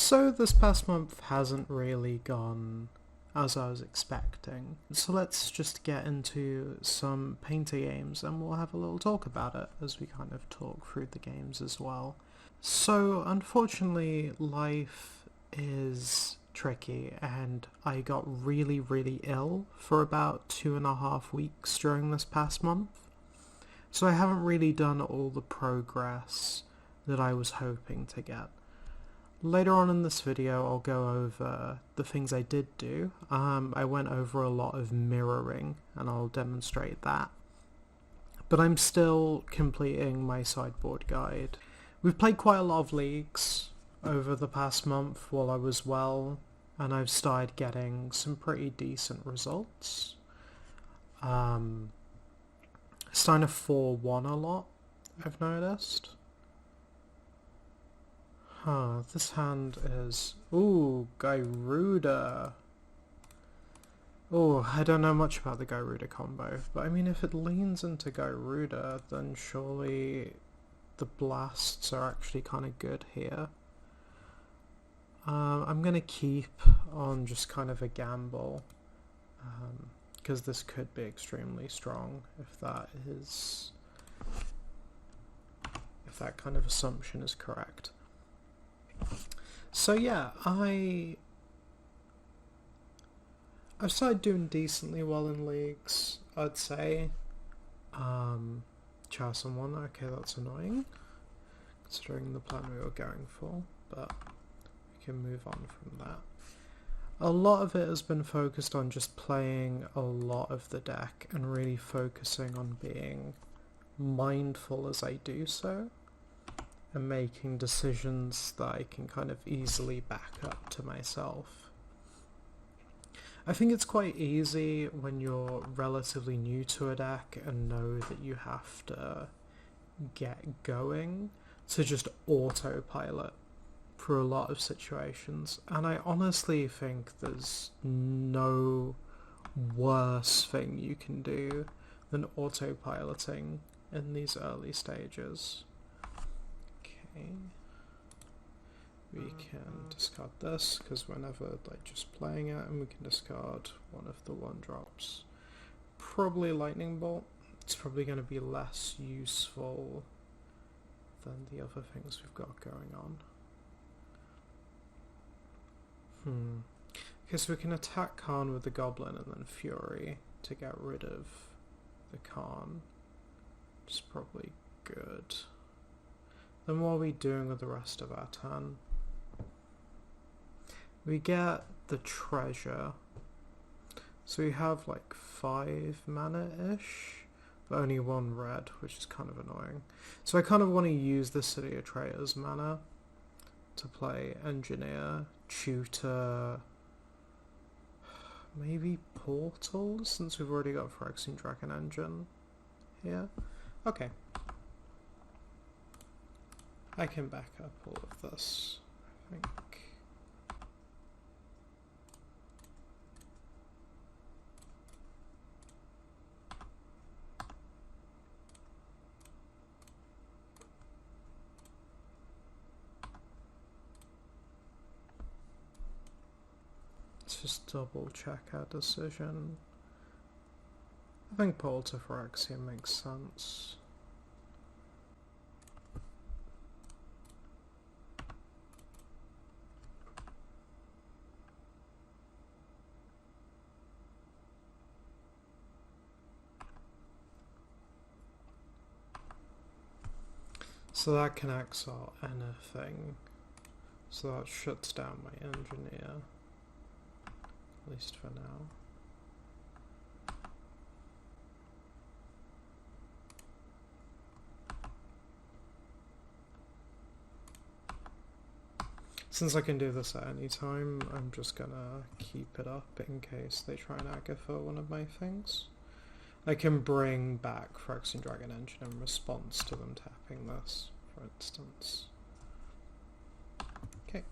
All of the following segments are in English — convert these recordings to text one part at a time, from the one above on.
So this past month hasn't really gone as I was expecting. So let's just get into some painter games and we'll have a little talk about it as we kind of talk through the games as well. So unfortunately life is tricky and I got really ill for about 2.5 weeks during this past month. So I haven't really done all the progress that I was hoping to get. Later on in this video I'll go over the things I did do. I went over a lot of mirroring and I'll demonstrate that. But I'm still completing my sideboard guide. We've played quite a lot of leagues over the past month while I was well, and I've started getting some pretty decent results. Starting to 4-1 a lot, I've noticed. This hand is... Ooh, Gyruda. Oh, I don't know much about the Gyruda combo, but I mean if it leans into Gyruda, then surely the blasts are actually kind of good here. I'm going to keep on just kind of a gamble, because this could be extremely strong if that kind of assumption is correct. So yeah, I've started doing decently well in leagues, I'd say. Charson 1, okay, that's annoying, considering the plan we were going for, but we can move on from that. A lot of it has been focused on just playing a lot of the deck and really focusing on being mindful as I do so, and making decisions that I can kind of easily back up to myself. I think it's quite easy when you're relatively new to a deck and know that you have to get going to just autopilot for a lot of situations, and I honestly think there's no worse thing you can do than autopiloting in these early stages. We can discard this because we're never just playing it, and we can discard one of the 1-drops. Probably Lightning Bolt. It's probably going to be less useful than the other things we've got going on. Okay, so we can attack Khan with the Goblin and then Fury to get rid of the Khan, which is probably good. Then what are we doing with the rest of our turn? We get the treasure. So we have like 5 mana-ish, but only 1 red, which is kind of annoying. So I kind of want to use the City of Traitors mana to play Engineer, Tutor, maybe Portal, since we've already got Phyrexian Dragon Engine here. Okay. I can back up all of this, I think. Let's just double check our decision. I think Portal to Phyrexian makes sense. So that can exile anything, so that shuts down my Engineer, at least for now. Since I can do this at any time, I'm just gonna keep it up in case they try and agatha one of my things. I can bring back Phyrexian Dragon Engine in response to them tapping this, for instance. Okay.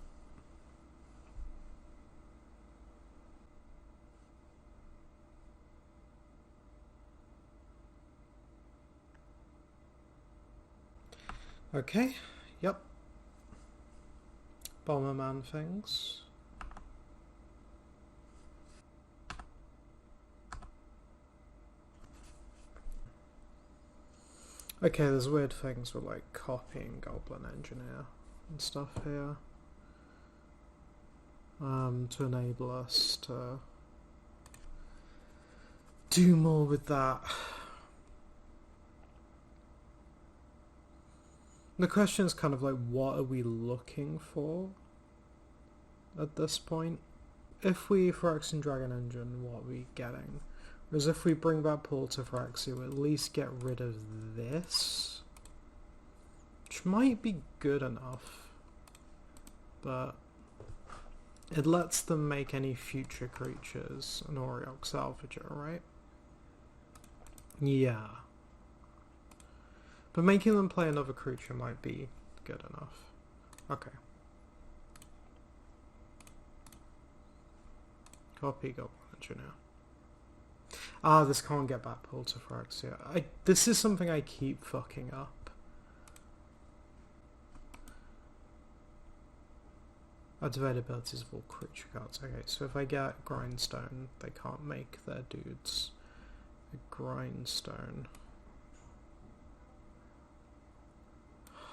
Okay, yep. Bomberman things. Okay, there's weird things with like copying Goblin Engineer and stuff here. To enable us to do more with that. The question is kind of like, what are we looking for at this point? If we Phyrexian and Dragon Engine, what are we getting? Whereas if we bring back Paul to Phyrexia, we'll at least get rid of this, which might be good enough, but it lets them make any future creatures an Auriok Salvager, right? Yeah. But making them play another creature might be good enough. Okay. Copy Goblin Engineer. Ah, this can't get back pulled to Phyrexia. This is something I keep fucking up. Activate abilities of all creature cards. Okay, so if I get Grindstone, they can't make their dudes a Grindstone.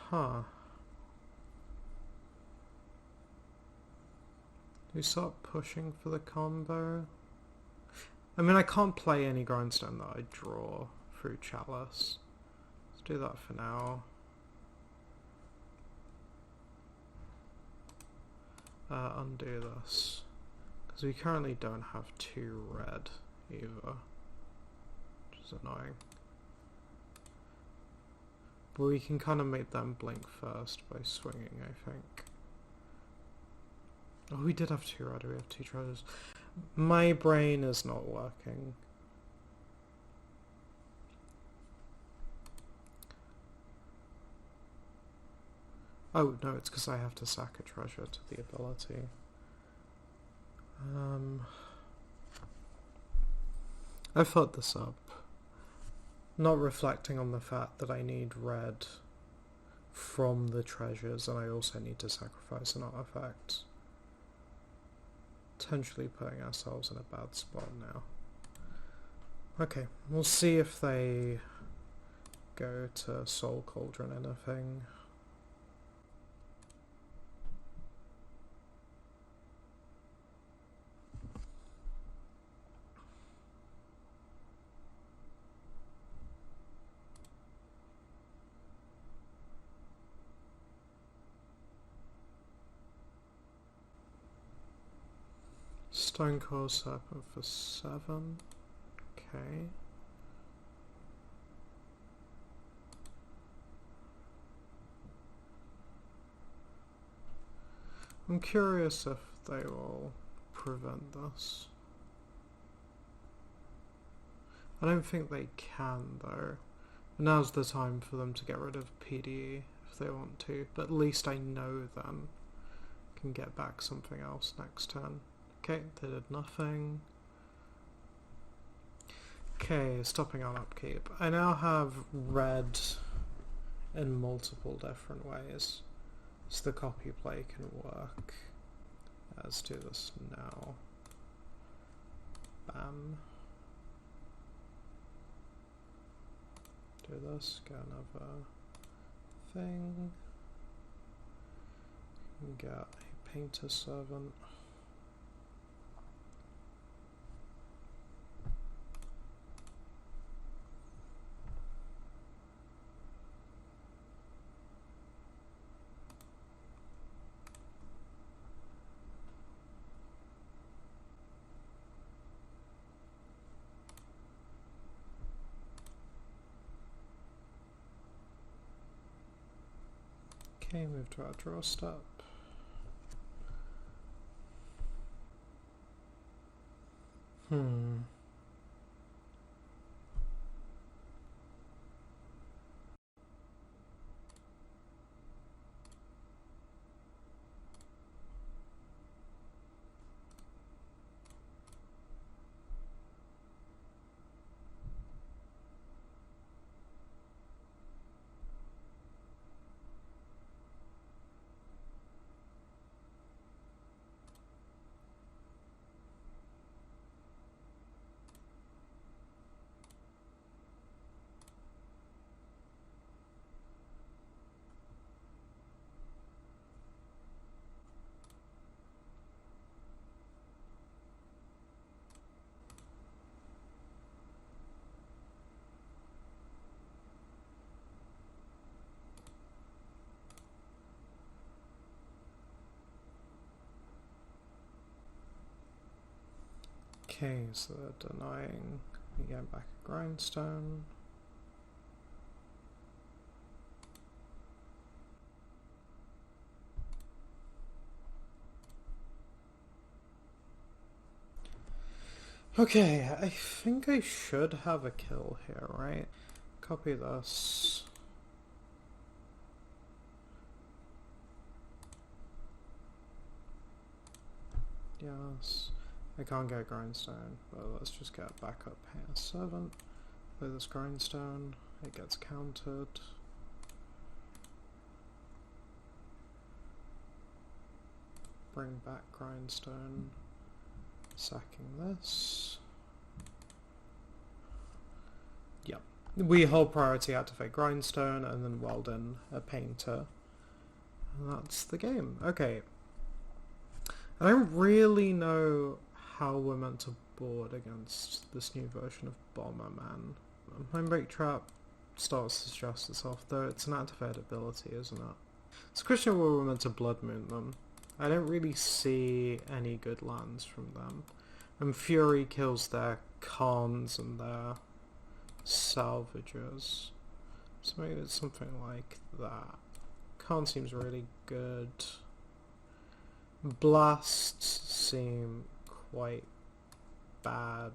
Huh. Do we start pushing for the combo? I mean, I can't play any Grindstone that I draw through Chalice. Let's do that for now. Undo this. Because we currently don't have 2 red either. Which is annoying. But we can kind of make them blink first by swinging, I think. Oh, we did have 2 red, we have 2 treasures. My brain is not working. Oh, no, it's because I have to sack a treasure to the ability. I fucked this up. Not reflecting on the fact that I need red from the treasures, and I also need to sacrifice an artifact. Potentially putting ourselves in a bad spot now. Okay, we'll see if they go to Soul Cauldron anything. Stonecoil Serpent for 7. Okay. I'm curious if they will prevent this. I don't think they can though. But now's the time for them to get rid of PDE if they want to. But at least I know then I can get back something else next turn. Okay, they did nothing. Okay, stopping on upkeep. I now have red in multiple different ways, so the copy play can work. Let's do this now. Bam. Do this, get another thing. Get a Painter Servant. Okay, move to our draw step. Okay, so they're denying me getting back a Grindstone. Okay, I think I should have a kill here, right? Copy this. Yes. I can't get Grindstone, but let's just get back up here. 7. Play this Grindstone. It gets countered. Bring back Grindstone. Sacking this. Yep. We hold priority, activate Grindstone, and then weld in a painter. And that's the game. Okay. I don't really know how we're meant to board against this new version of Bomberman. Mindbreak Trap starts to suggest itself, though it's an activated ability, isn't it? It's a question of whether we're meant to Blood Moon them. I don't really see any good lands from them. And Fury kills their cons and their salvagers. So maybe it's something like that. Con seems really good. Blasts seem quite bad.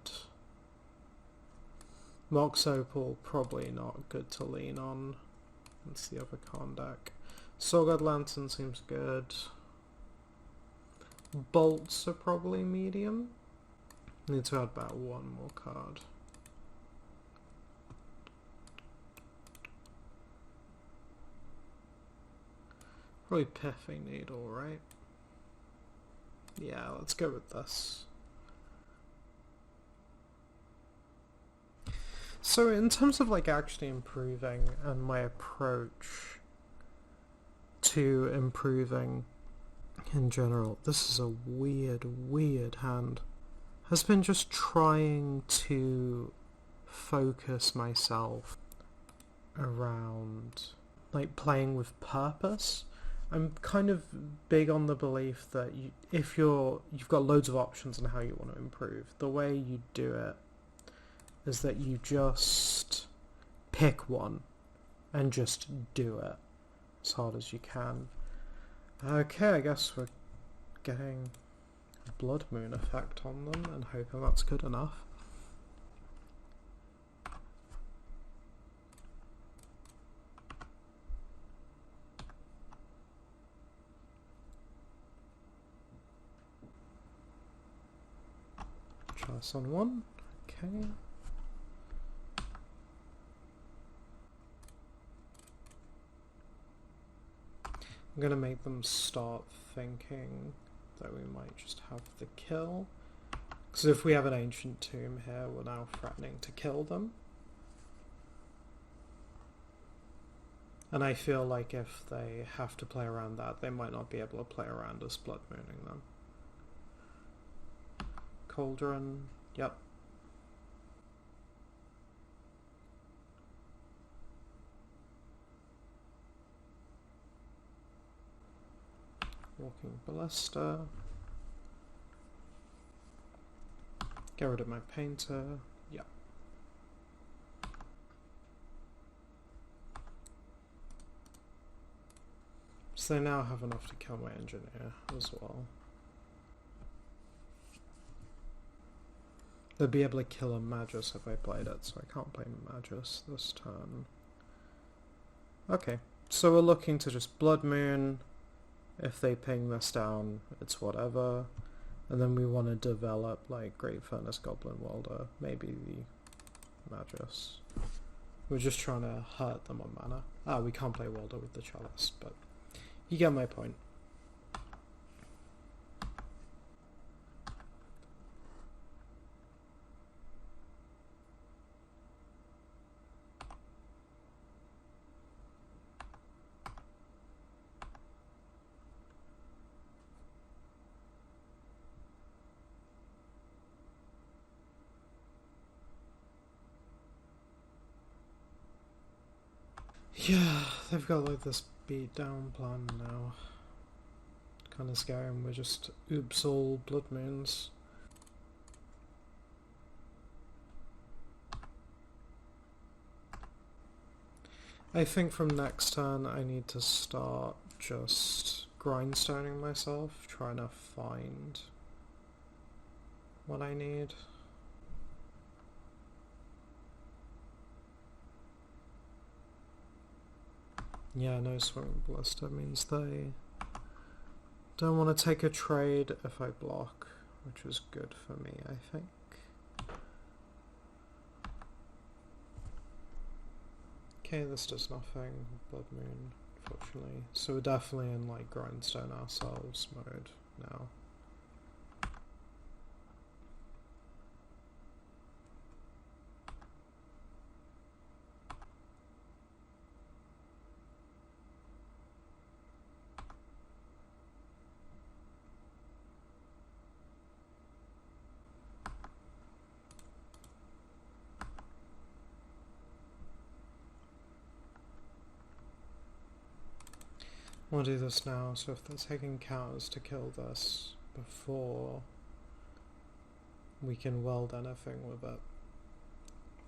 Mox Opal probably not good to lean on. That's the other con deck. Soulguard Lantern seems good. Bolts are probably medium. Need to add about one more card. Probably Pithing Needle, right? Yeah, let's go with this. So in terms of like actually improving and my approach to improving in general, this is a weird hand. Has been just trying to focus myself around like playing with purpose. I'm kind of big on the belief that if you've got loads of options on how you want to improve, the way you do it is that you just pick one and just do it as hard as you can. Okay, I guess we're getting a Blood Moon effect on them and hoping that's good enough. Try this on one. Okay. I'm going to make them start thinking that we might just have the kill. Because if we have an Ancient Tomb here, we're now threatening to kill them. And I feel like if they have to play around that, they might not be able to play around us Blood Mooning them. Cauldron, yep. Walking Ballista. Get rid of my painter, yep. So they now have enough to kill my engineer as well. They'll be able to kill a Magus if I played it, so I can't play Magus this turn. Okay, so we're looking to just Blood Moon. If they ping this down, it's whatever. And then we want to develop like Great Furnace Goblin Welder, maybe the Magus. We're just trying to hurt them on mana. Ah, we can't play Welder with the Chalice, but you get my point. Yeah, they've got like this beat down plan now. Kind of scary, and we're just oops all Blood Moons. I think from next turn I need to start just grindstoning myself, trying to find what I need. Yeah, no swing ballista means they don't want to take a trade if I block, which is good for me, I think. Okay, this does nothing. Blood Moon, unfortunately. So we're definitely in like grindstone ourselves mode now. We'll do this now, so if they're taking cows to kill this before we can weld anything with it,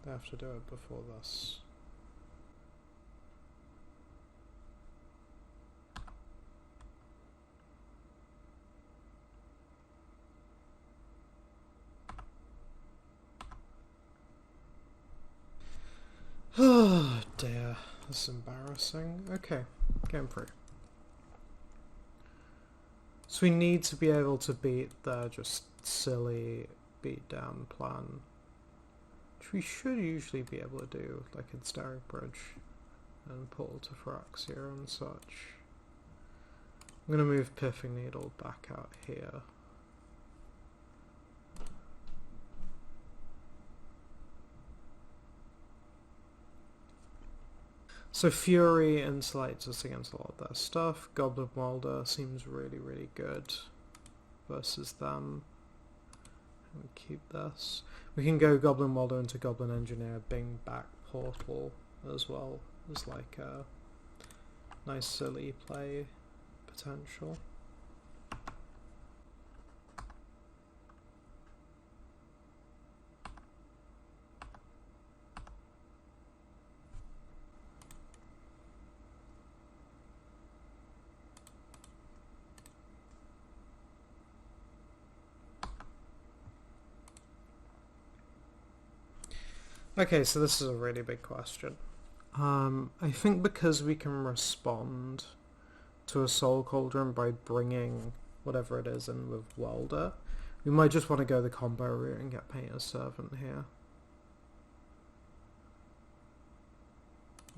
they have to do it before this. Oh dear, this is embarrassing. Okay, game 3. So we need to be able to beat their just silly beatdown plan, which we should usually be able to do, like in Staring Bridge and Portal to Phyrexia and such. I'm going to move Piffing Needle back out here. So Fury insulates us against a lot of their stuff. Goblin Welder seems really, really good versus them. And keep this. We can go Goblin Welder into Goblin Engineer, Bing back Portal as well as like a nice silly play potential. Okay, so this is a really big question. I think because we can respond to a Soul Cauldron by bringing whatever it is in with Welder, we might just want to go the combo route and get Painter's Servant here.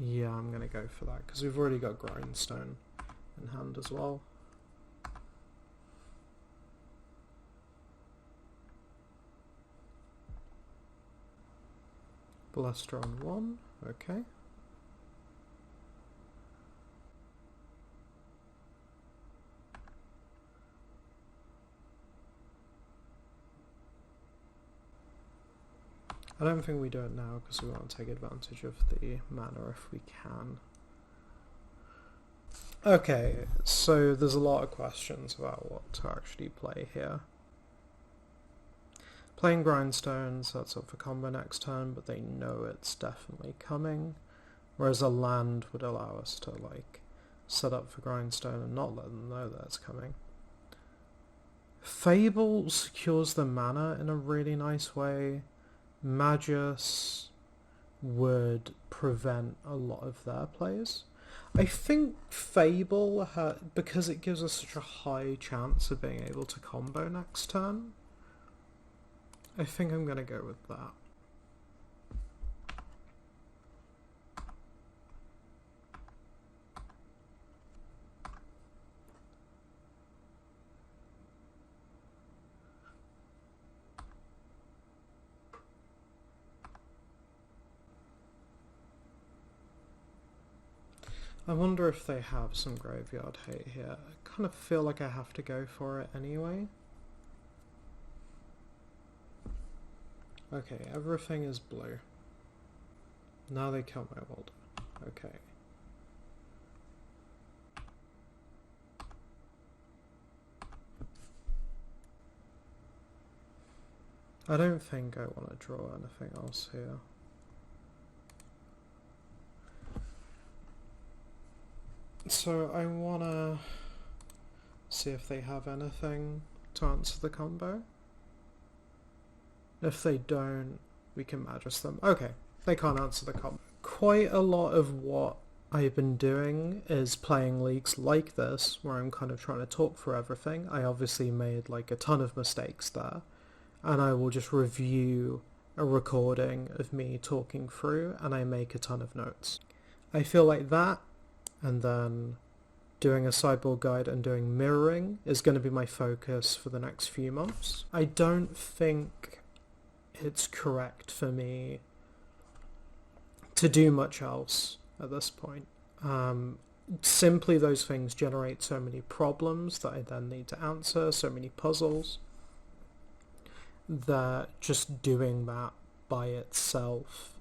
Yeah, I'm going to go for that, because we've already got Grindstone in hand as well. Ballista on 1, okay. I don't think we do it now because we want to take advantage of the mana if we can. Okay, so there's a lot of questions about what to actually play here. Playing Grindstone sets up for combo next turn, but they know it's definitely coming, whereas a land would allow us to like set up for Grindstone and not let them know that it's coming. Fable secures the mana in a really nice way. Magus would prevent a lot of their plays. I think Fable, because it gives us such a high chance of being able to combo next turn, I think I'm going to go with that. I wonder if they have some graveyard hate here. I kind of feel like I have to go for it anyway. Okay, everything is blue. Now they kill my Welder. Okay. I don't think I want to draw anything else here. So I wanna see if they have anything to answer the combo. If they don't, we can Magus them. Okay, they can't answer the combo. Quite a lot of what I've been doing is playing leagues like this, where I'm kind of trying to talk through everything. I obviously made like a ton of mistakes there, and I will just review a recording of me talking through, and I make a ton of notes. I feel like that, and then doing a sideboard guide and doing mirroring is going to be my focus for the next few months. I don't think it's correct for me to do much else at this point. Simply those things generate so many problems that I then need to answer, so many puzzles, that just doing that by itself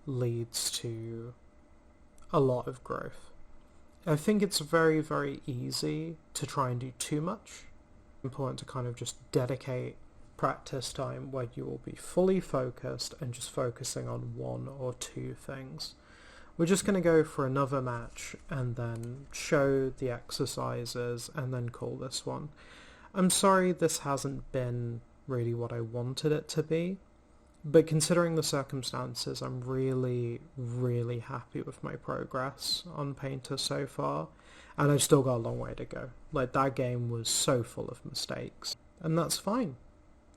leads to a lot of growth. I think it's very, very easy to try and do too much. It's important to kind of just dedicate practice time where you will be fully focused and just focusing on one or two things. We're just going to go for another match and then show the exercises and then call this one. I'm sorry this hasn't been really what I wanted it to be, but considering the circumstances, I'm really, really happy with my progress on Painter so far, and I've still got a long way to go. Like, that game was so full of mistakes, and that's fine.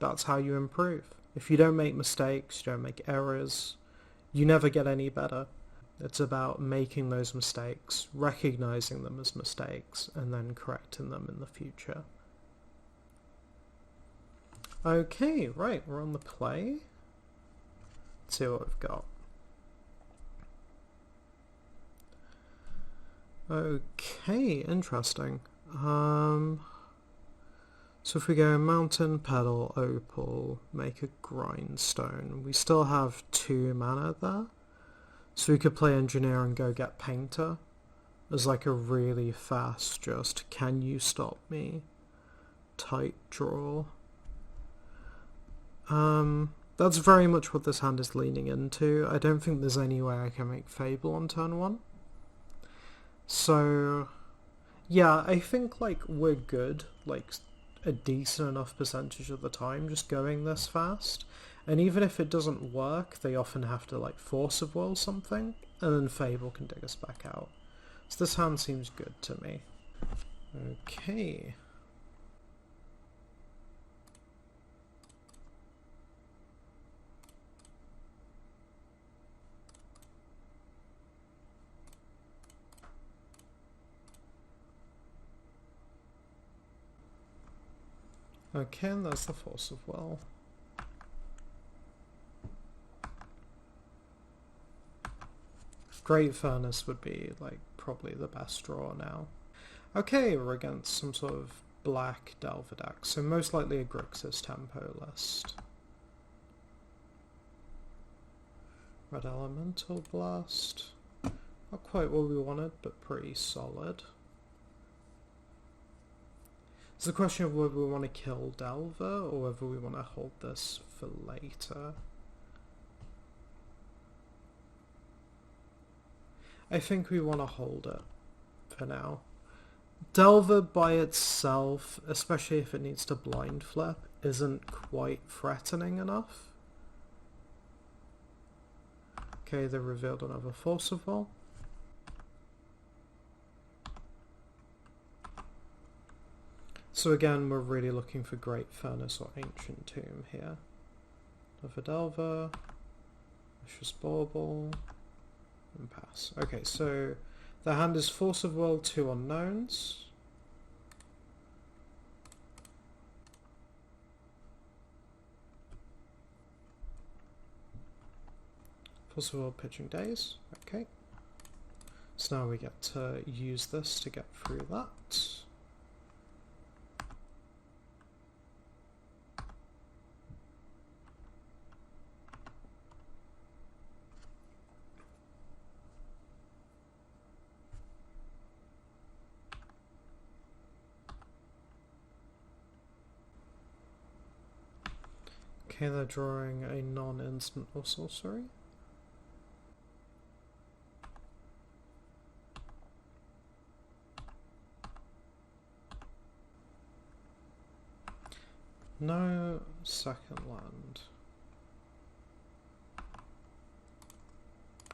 That's how you improve. If you don't make mistakes, you don't make errors, you never get any better. It's about making those mistakes, recognizing them as mistakes, and then correcting them in the future. Okay, right, we're on the play. Let's see what we've got. Okay, interesting. So if we go Mountain, Pedal, Opal, make a Grindstone, we still have 2 mana there. So we could play Engineer and go get Painter as like a really fast just, can you stop me type draw. That's very much what this hand is leaning into. I don't think there's any way I can make Fable on turn 1. So yeah, I think like we're good, like a decent enough percentage of the time just going this fast. And even if it doesn't work, they often have to like Force of Will something, and then Fable can dig us back out. So this hand seems good to me. Okay. Okay, and that's the Force of Will. Great Furnace would be like probably the best draw now. Okay, we're against some sort of black Delver deck, so most likely a Grixis tempo list. Red Elemental Blast. Not quite what we wanted, but pretty solid. It's the question of whether we want to kill Delver or whether we want to hold this for later. I think we want to hold it for now. Delver by itself, especially if it needs to blind flip, isn't quite threatening enough. Okay, they revealed another Force of Will. So again, we're really looking for Great Furnace or Ancient Tomb here. Another Delver, Vicious Bauble, and pass. Okay, so the hand is Force of Will, 2 unknowns. Force of Will, pitching Days. Okay. So now we get to use this to get through that. Okay, they're drawing a non-instant or sorcery. No second land.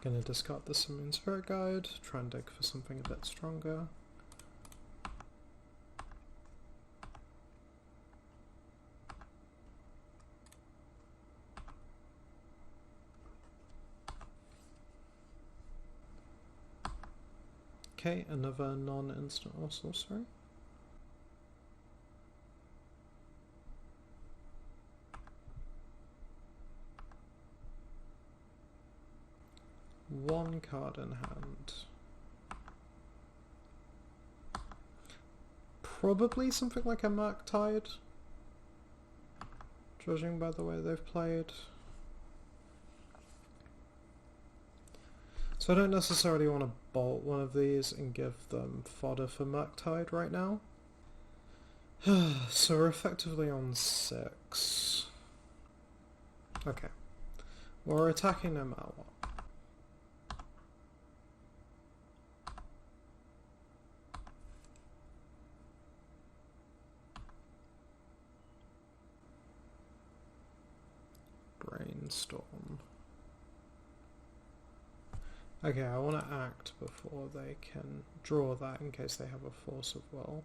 Gonna discard the Simoon Spirit Guide, try and dig for something a bit stronger. Okay, another non-instant or sorcery. One card in hand. Probably something like a Murktide, judging by the way they've played. So I don't necessarily want to bolt one of these and give them fodder for Murktide right now. So we're effectively on 6. Okay. We're attacking no matter what. Brainstorm. Okay, I want to act before they can draw that in case they have a Force of Will.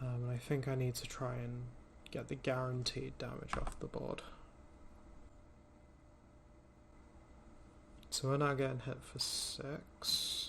And I think I need to try and get the guaranteed damage off the board. So we're now getting hit for 6.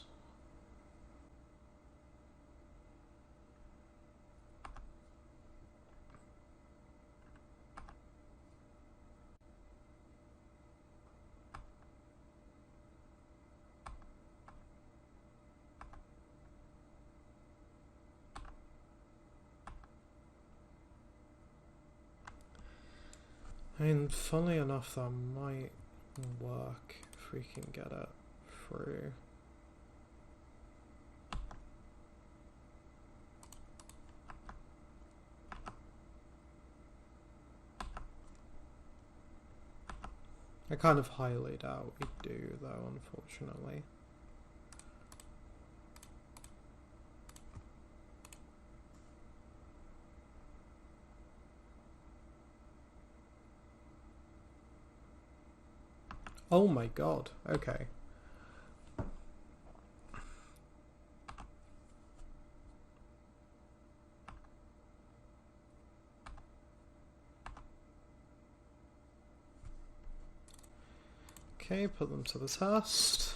I mean, funnily enough, that might work if we can get it through. I kind of highly doubt we do, though, unfortunately. Oh my god, okay. Okay, put them to the test.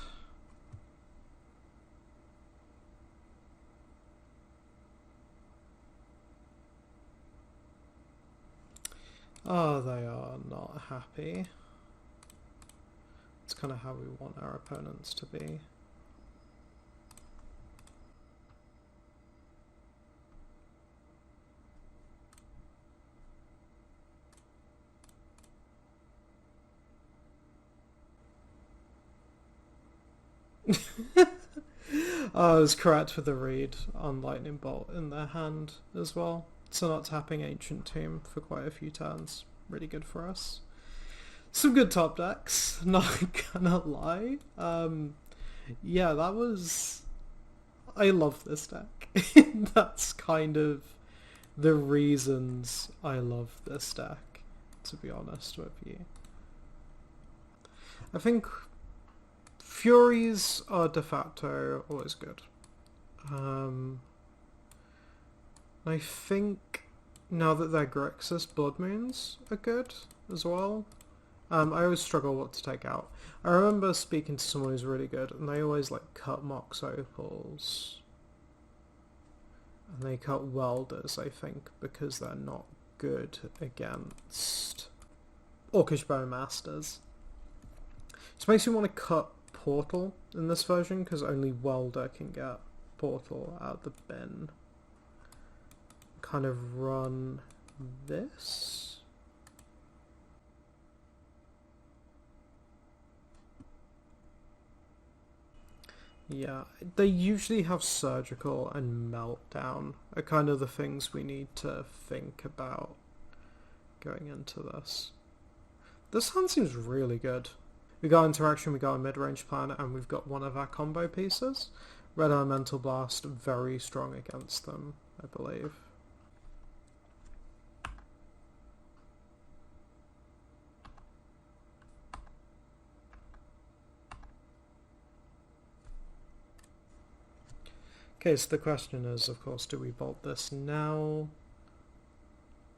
Oh, they are not happy. It's kind of how we want our opponents to be. I was correct with the read on Lightning Bolt in their hand as well. So not tapping Ancient Tomb for quite a few turns. Really good for us. Some good top decks, not gonna lie. Yeah, that was... I love this deck. That's kind of the reasons I love this deck, to be honest with you. I think Furies are de facto always good. I think now that they're Grixis, Blood Moons are good as well. I always struggle what to take out. I remember speaking to someone who's really good, and they always like cut Mox Opals. And they cut Welders, I think, because they're not good against Orcish Bowmasters. This makes me want to cut Portal in this version, because only Welder can get Portal out of the bin. Kind of run this. Yeah, they usually have Surgical and Meltdown are kind of the things we need to think about going into this. This hand seems really good. We got Interaction, we got a mid-range plan, and we've got one of our combo pieces. Red Elemental Blast, very strong against them, I believe. Okay, so the question is, of course, do we bolt this now?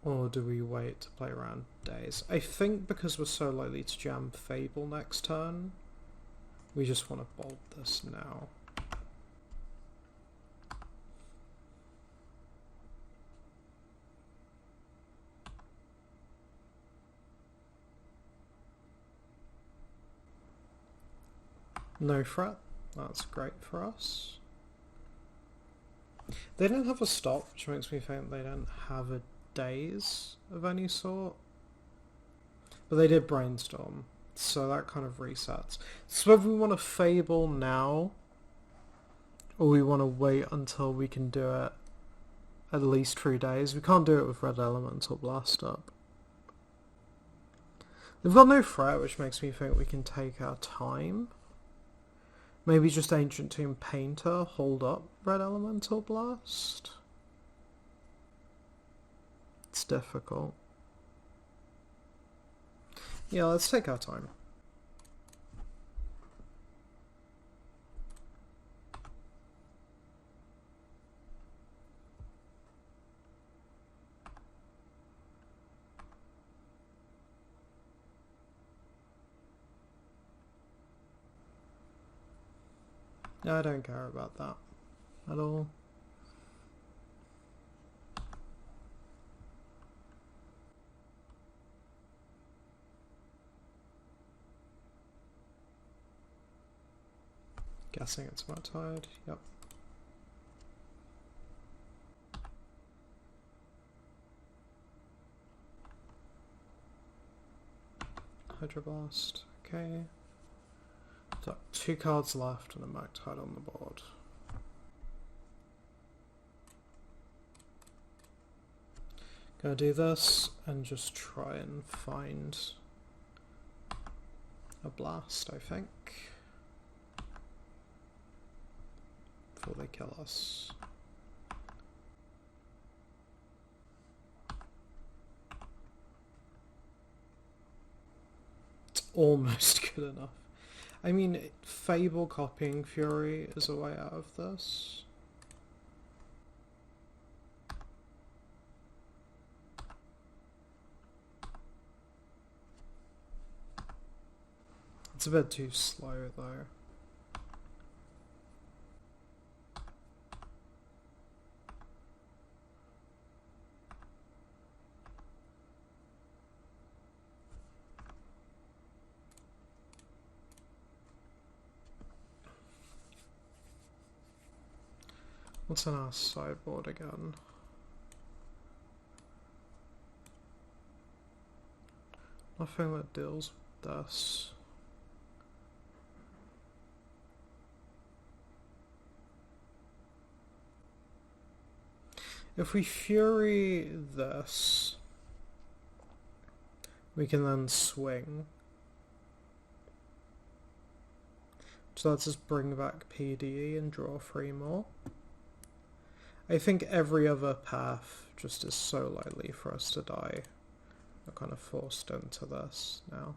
Or do we wait to play around days? I think because we're so likely to jam Fable next turn, we just want to bolt this now. No threat. That's great for us. They don't have a stop, which makes me think they don't have a daze of any sort. But they did Brainstorm, so that kind of resets. So whether we want to Fable now, or we want to wait until we can do it at least 3 days. We can't do it with Red Elemental Blast up. They've got no threat, which makes me think we can take our time. Maybe just Ancient Tomb Painter, hold up Red Elemental Blast. It's difficult. Yeah, let's take our time. I don't care about that at all. Guessing it's my tide, yep. Hydroblast, okay. So 2 cards left and a Mac Tide on the board. Gonna do this and just try and find a blast, I think, before they kill us. It's almost good enough. I mean, Fable copying Fury is a way out of this. It's a bit too slow though. What's on our sideboard again? Nothing that deals with this. If we Fury this, we can then swing. So lets us bring back PDE and draw 3 more. I think every other path just is so likely for us to die. We're kind of forced into this now.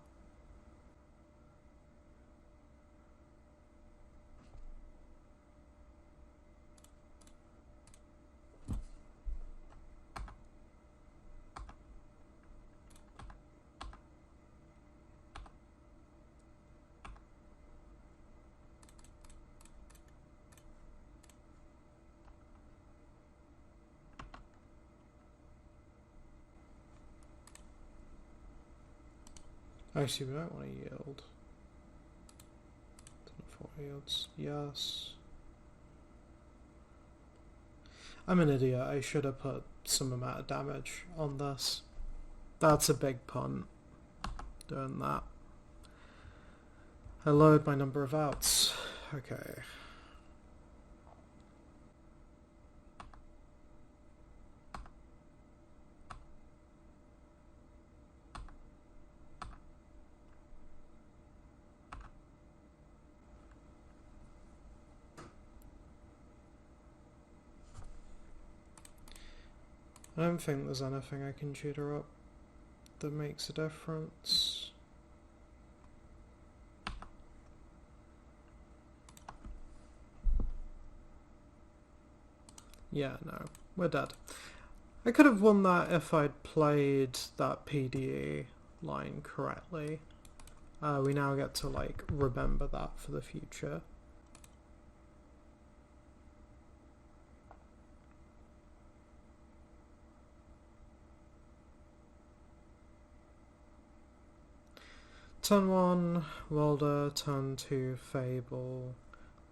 Actually, we don't want to yield. 4 yields. Yes. I'm an idiot. I should have put some amount of damage on this. That's a big punt. Doing that. I lowered my number of outs. Okay. I don't think there's anything I can tutor up that makes a difference. Yeah, no, we're dead. I could have won that if I'd played that PDE line correctly. We now get to, like, remember that for the future. Turn 1, Welder, turn 2, Fable.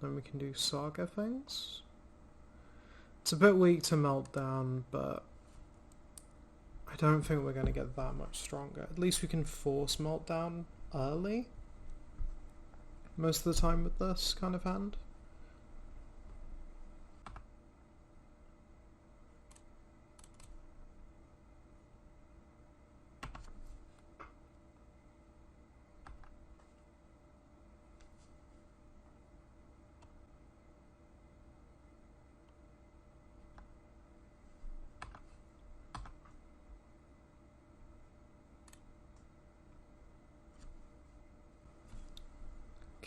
Then we can do Saga things. It's a bit weak to Meltdown, but I don't think we're going to get that much stronger. At least we can force Meltdown early most of the time with this kind of hand.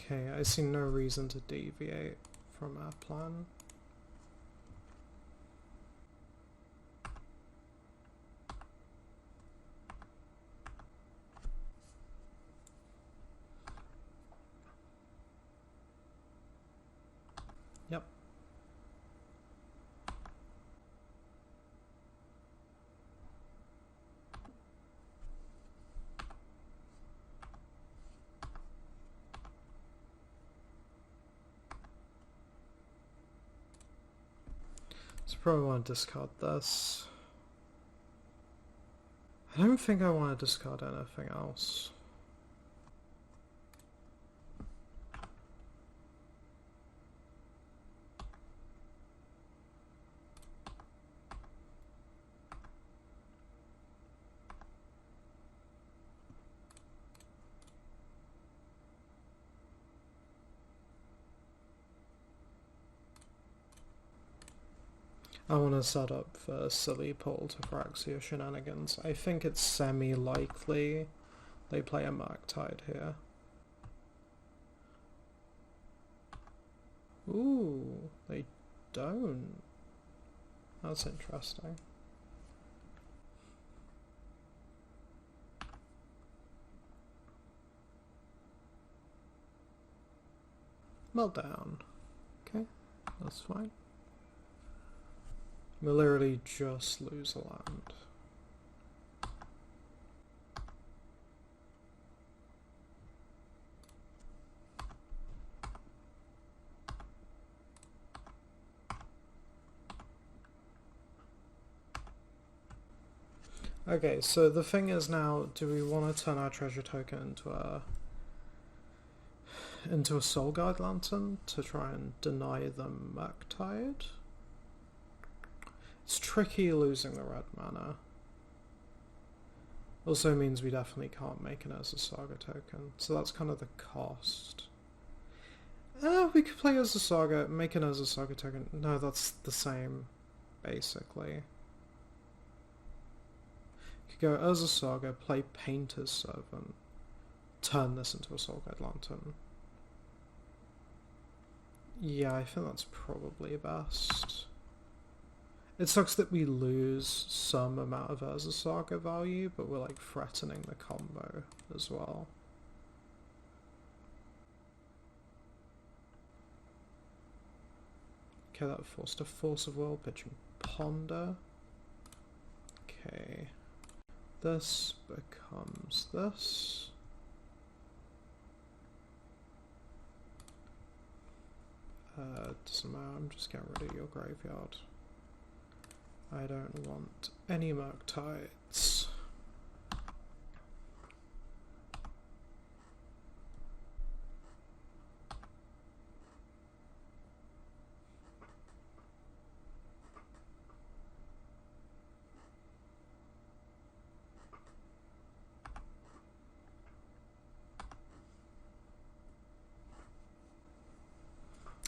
Okay, I see no reason to deviate from our plan. Yep. So probably want to discard this. I don't think I want to discard anything else. I want to set up for silly pull to Phyrexia shenanigans. I think it's semi-likely they play a Murktide here. Ooh, they don't. That's interesting. Meltdown. Okay, that's fine. We'll literally just lose a land. Okay, so the thing is now, do we want to turn our treasure token into a Soul Guide Lantern to try and deny them Murktide? It's tricky losing the red mana. Also means we definitely can't make it as a Saga token, so that's kind of the cost. We could play as a Saga, make it as a Saga token. No, that's the same, basically. You could go as a Saga, play Painter's Servant, turn this into a Soul Guide Lantern. Yeah, I think that's probably best. It sucks that we lose some amount of Urza Saga value, but we're like threatening the combo as well. Okay, that forced a Force of Will, pitching Ponder. Okay, this becomes this. Doesn't matter, I'm just getting rid of your graveyard. I don't want any Murktides.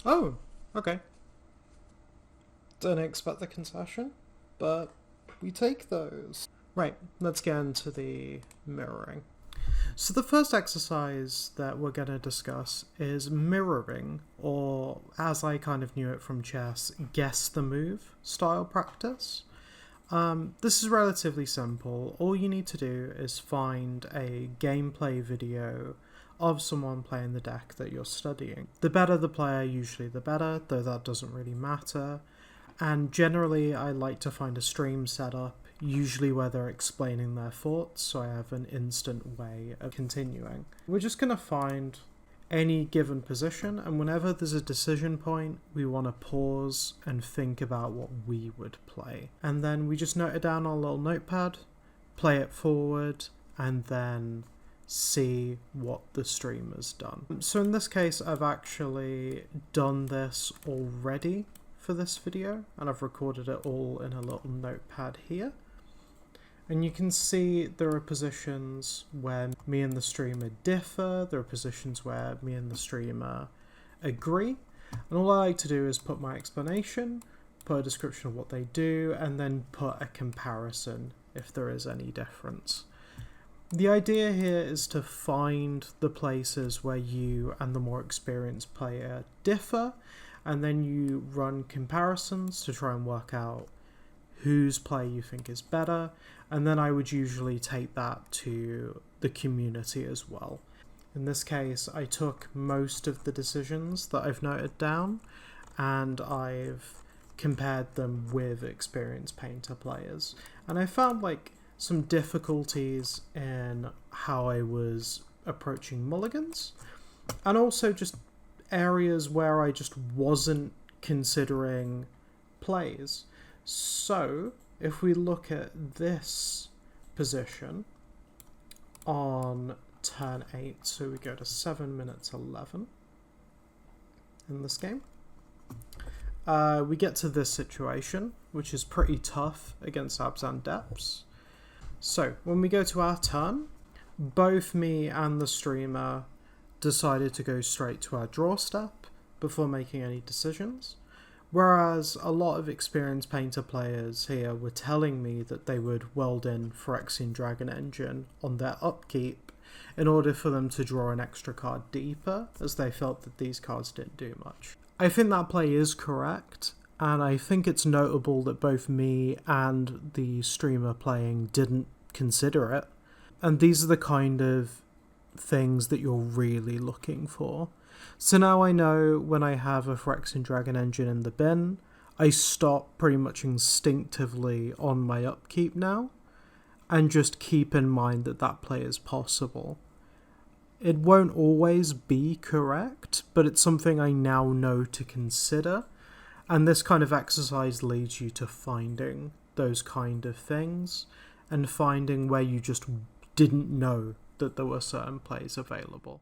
Oh, okay. Didn't expect the concession, but we take those. Right, let's get into the mirroring. So the first exercise that we're going to discuss is mirroring, or as I kind of knew it from chess, guess the move style practice. This is relatively simple. All you need to do is find a gameplay video of someone playing the deck that you're studying. The better the player, usually the better, though that doesn't really matter. And generally I like to find a stream setup, usually where they're explaining their thoughts, so I have an instant way of continuing. We're just going to find any given position, and whenever there's a decision point, we want to pause and think about what we would play. And then we just note it down on a little notepad, play it forward, and then see what the streamer's done. So in this case, I've actually done this already for this video, and I've recorded it all in a little notepad here. And you can see there are positions where me and the streamer differ, there are positions where me and the streamer agree, and all I like to do is put my explanation, put a description of what they do, and then put a comparison if there is any difference. The idea here is to find the places where you and the more experienced player differ, and then you run comparisons to try and work out whose play you think is better, and then I would usually take that to the community as well. In this case, I took most of the decisions that I've noted down, and I've compared them with experienced painter players. And I found some difficulties in how I was approaching mulligans, and also just areas where I just wasn't considering plays. So, if we look at this position on turn 8, so we go to 7 minutes 11 in this game, we get to this situation, which is pretty tough against Abzan Depths. So, when we go to our turn, both me and the streamer decided to go straight to our draw step before making any decisions. Whereas a lot of experienced painter players here were telling me that they would weld in Phyrexian Dragon Engine on their upkeep in order for them to draw an extra card deeper, as they felt that these cards didn't do much. I think that play is correct, and I think it's notable that both me and the streamer playing didn't consider it. And these are the kind of things that you're really looking for. So now I know when I have a Phyrexian Dragon Engine in the bin, I stop pretty much instinctively on my upkeep now, and just keep in mind that that play is possible. It won't always be correct, but it's something I now know to consider, and this kind of exercise leads you to finding those kind of things, and finding where you just didn't know that there were certain plays available.